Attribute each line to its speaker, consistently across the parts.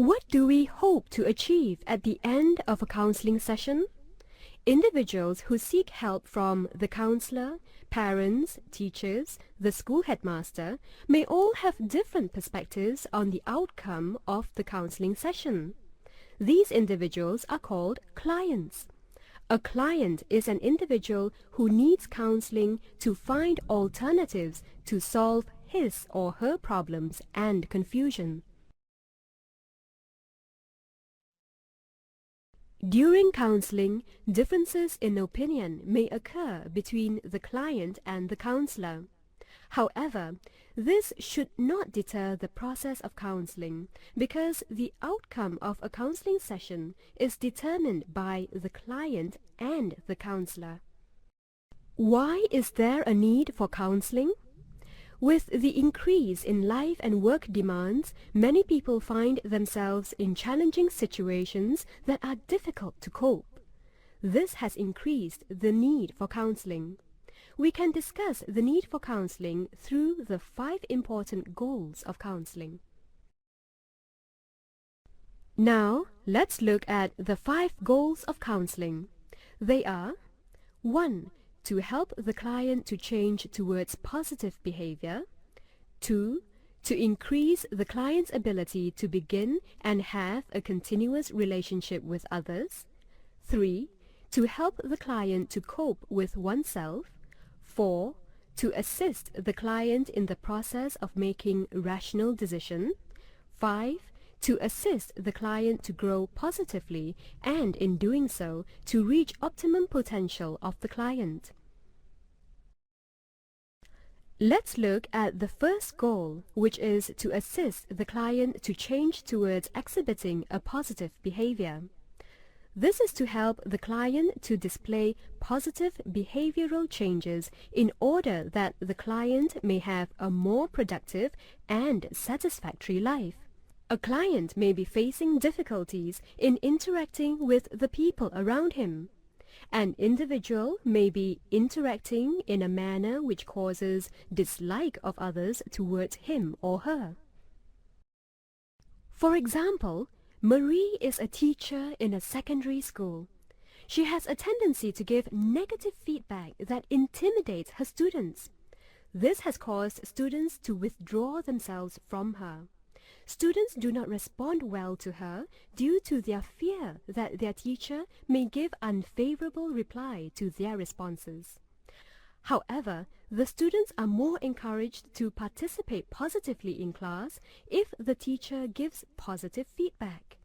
Speaker 1: What do we hope to achieve at the end of a counseling session? Individuals who seek help from the counselor, parents, teachers, the school headmaster may all have different perspectives on the outcome of the counseling session. These individuals are called clients. A client is an individual who needs counseling to find alternatives to solve his or her problems and confusion. During counseling, differences in opinion may occur between the client and the counselor. However, this should not deter the process of counseling because the outcome of a counseling session is determined by the client and the counselor. Why is there a need for counseling? With the increase in life and work demands, many people find themselves in challenging situations that are difficult to cope. This has increased the need for counseling. We can discuss the need for counseling through the 5 important goals of counseling. Now, let's look at the 5 goals of counseling. They are 1. To help the client to change towards positive behavior. 2. To increase the client's ability to begin and have a continuous relationship with others. 3. To help the client to cope with oneself. 4. To assist the client in the process of making rational decisions. 5. To assist the client to grow positively and, in doing so, to reach optimum potential of the client. Let's look at the first goal, which is to assist the client to change towards exhibiting a positive behavior. This is to help the client to display positive behavioral changes in order that the client may have a more productive and satisfactory life. A client may be facing difficulties in interacting with the people around him. An individual may be interacting in a manner which causes dislike of others towards him or her. For example, Marie is a teacher in a secondary school. She has a tendency to give negative feedback that intimidates her students. This has caused students to withdraw themselves from her. Students do not respond well to her due to their fear that their teacher may give unfavorable reply to their responses. However, the students are more encouraged to participate positively in class if the teacher gives positive feedback.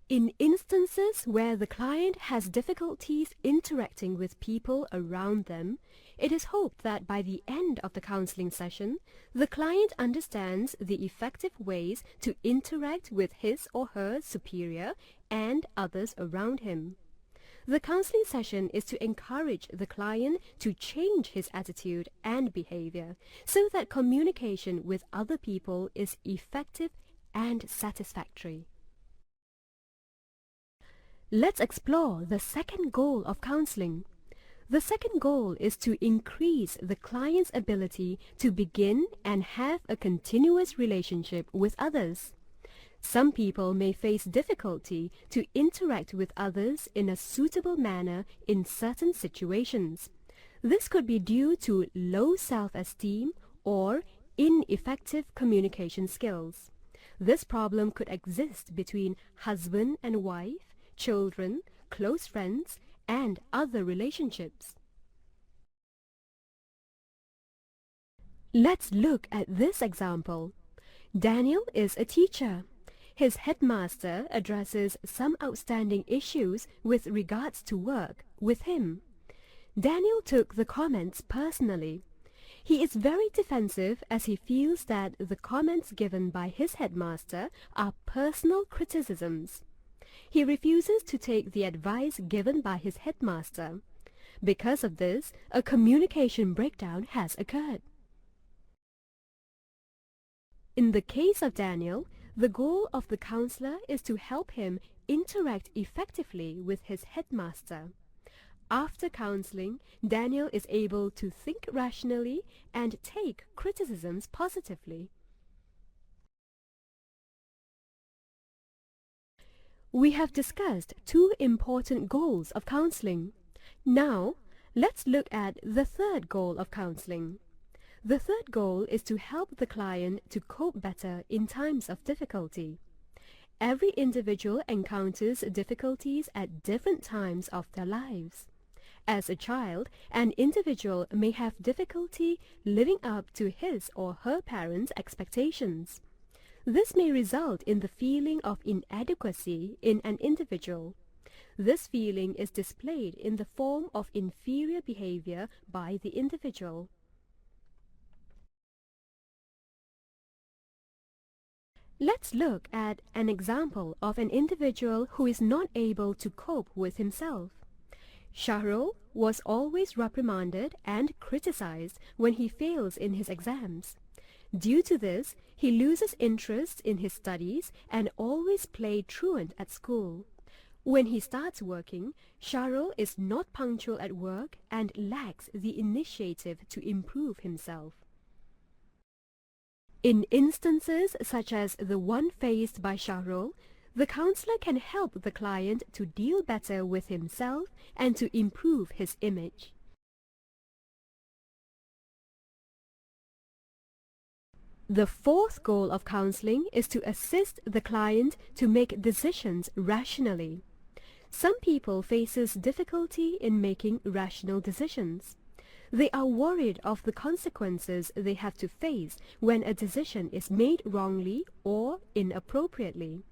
Speaker 1: In instances where the client has difficulties interacting with people around them, it is hoped that by the end of the counseling session, the client understands the effective ways to interact with his or her superior and others around him. The counseling session is to encourage the client to change his attitude and behavior so that communication with other people is effective and satisfactory. Let's explore the second goal of counseling. The second goal is to increase the client's ability to begin and have a continuous relationship with others. Some people may face difficulty to interact with others in a suitable manner in certain situations. This could be due to low self-esteem or ineffective communication skills. This problem could exist between husband and wife, children, close friends, and other relationships. Let's look at this example. Daniel is a teacher. His headmaster addresses some outstanding issues with regards to work with him. Daniel took the comments personally. He is very defensive as he feels that the comments given by his headmaster are personal criticisms. He refuses to take the advice given by his headmaster. Because of this, a communication breakdown has occurred. In the case of Daniel, the goal of the counselor is to help him interact effectively with his headmaster. After counseling, Daniel is able to think rationally and take criticisms positively. We have discussed two important goals of counseling. Now, let's look at the third goal of counseling. The third goal is to help the client to cope better in times of difficulty. Every individual encounters difficulties at different times of their lives. As a child, an individual may have difficulty living up to his or her parents' expectations. This may result in the feeling of inadequacy in an individual. This feeling is displayed in the form of inferior behavior by the individual. Let's look at an example of an individual who is not able to cope with himself. Shahrul was always reprimanded and criticized when he fails in his exams. Due to this, he loses interest in his studies and always played truant at school. When he starts working, Shahrul is not punctual at work and lacks the initiative to improve himself. In instances such as the one faced by Shahrul, the counselor can help the client to deal better with himself and to improve his image. The fourth goal of counseling is to assist the client to make decisions rationally. Some people faces difficulty in making rational decisions. They are worried of the consequences they have to face when a decision is made wrongly or inappropriately.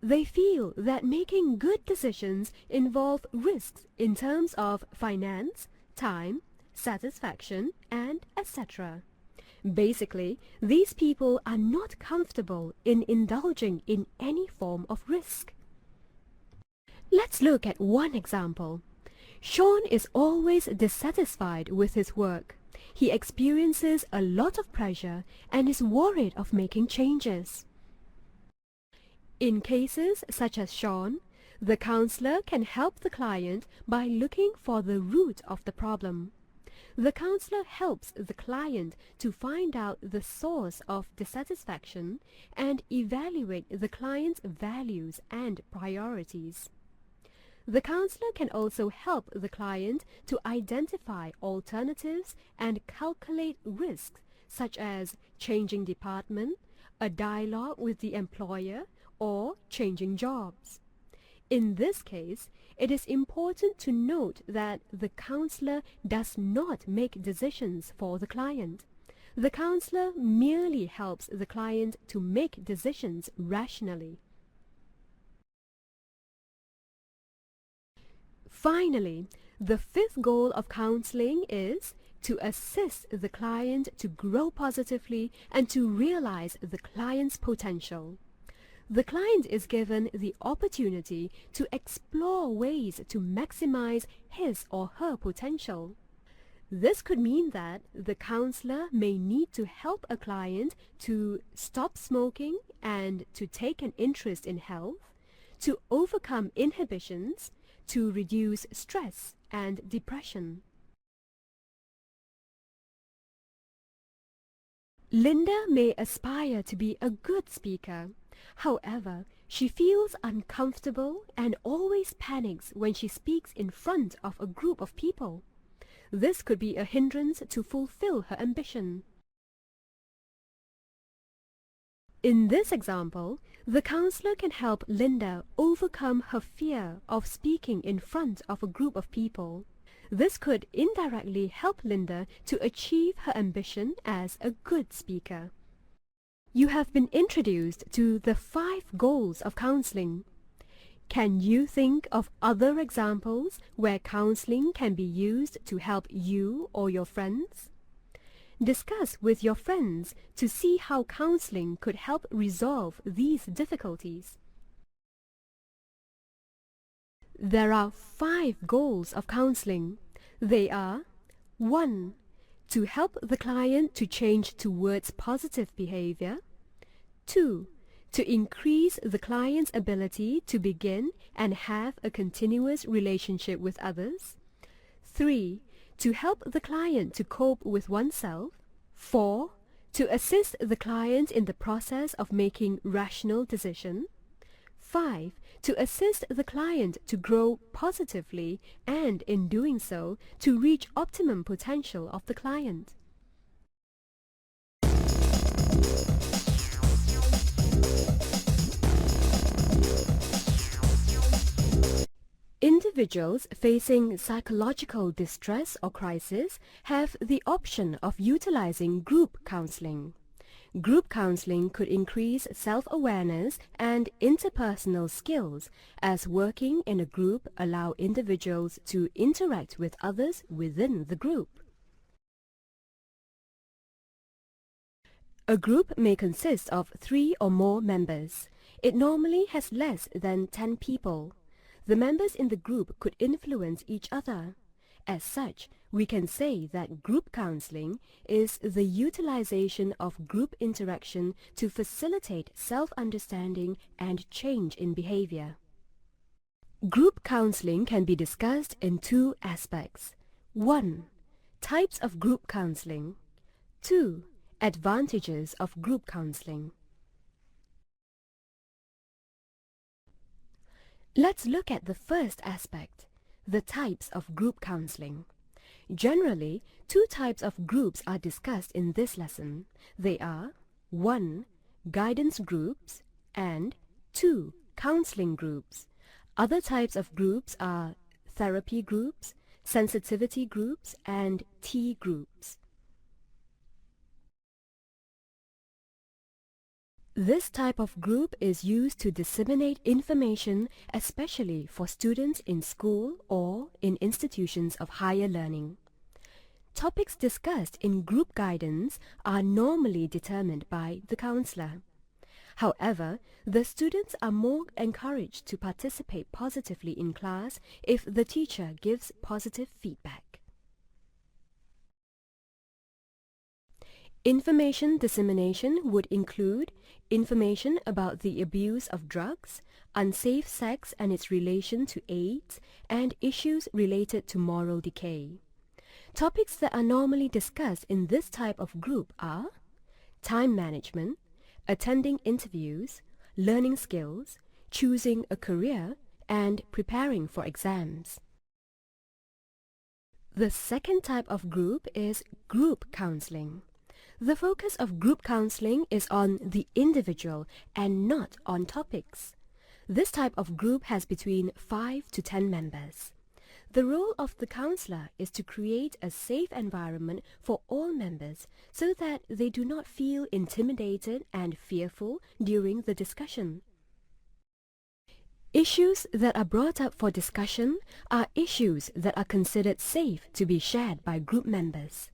Speaker 1: They feel that making good decisions involve risks in terms of finance, time, satisfaction, and etc. Basically, these people are not comfortable in indulging in any form of risk. Let's look at one example. Sean is always dissatisfied with his work. He experiences a lot of pressure and is worried of making changes. In cases such as Sean, the counselor can help the client by looking for the root of the problem. The counselor helps the client to find out the source of dissatisfaction and evaluate the client's values and priorities. The counselor can also help the client to identify alternatives and calculate risks such as changing department, a dialogue with the employer, or changing jobs. In this case, it is important to note that the counselor does not make decisions for the client. The counselor merely helps the client to make decisions rationally. Finally, the fifth goal of counseling is to assist the client to grow positively and to realize the client's potential. The client is given the opportunity to explore ways to maximize his or her potential. This could mean that the counselor may need to help a client to stop smoking and to take an interest in health, to overcome inhibitions, to reduce stress and depression. Linda may aspire to be a good speaker. However, she feels uncomfortable and always panics when she speaks in front of a group of people. This could be a hindrance to fulfill her ambition. In this example, the counselor can help Linda overcome her fear of speaking in front of a group of people. This could indirectly help Linda to achieve her ambition as a good speaker. You have been introduced to the 5 goals of counseling. Can you think of other examples where counseling can be used to help you or your friends? Discuss with your friends to see how counseling could help resolve these difficulties. There are 5 goals of counseling. They are: 1. To help the client to change towards positive behavior. 2. To increase the client's ability to begin and have a continuous relationship with others. 3. To help the client to cope with oneself. 4. To assist the client in the process of making rational decisions. 5. To assist the client to grow positively and, in doing so, to reach optimum potential of the client. Individuals facing psychological distress or crisis have the option of utilizing group counseling. Group counseling could increase self-awareness and interpersonal skills, as working in a group allow individuals to interact with others within the group. A group may consist of 3 or more members. It normally has less than 10 people. The members in the group could influence each other. As such, we can say that group counseling is the utilization of group interaction to facilitate self-understanding and change in behavior. Group counseling can be discussed in 2 aspects. 1. Types of group counseling. 2. Advantages of group counseling. Let's look at the first aspect, the types of group counseling. Generally, 2 types of groups are discussed in this lesson. They are 1. Guidance groups and 2. Counseling groups. Other types of groups are therapy groups, sensitivity groups, and T groups. This type of group is used to disseminate information, especially for students in school or in institutions of higher learning. Topics discussed in group guidance are normally determined by the counselor. However, the students are more encouraged to participate positively in class if the teacher gives positive feedback. Information dissemination would include information about the abuse of drugs, unsafe sex and its relation to AIDS, and issues related to moral decay. Topics that are normally discussed in this type of group are time management, attending interviews, learning skills, choosing a career, and preparing for exams. The second type of group is group counseling. The focus of group counseling is on the individual and not on topics. This type of group has between 5 to 10 members. The role of the counselor is to create a safe environment for all members so that they do not feel intimidated and fearful during the discussion. Issues that are brought up for discussion are issues that are considered safe to be shared by group members.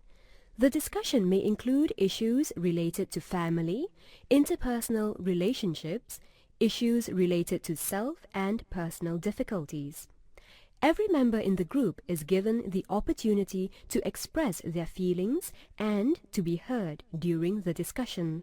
Speaker 1: The discussion may include issues related to family, interpersonal relationships, issues related to self and personal difficulties. Every member in the group is given the opportunity to express their feelings and to be heard during the discussion.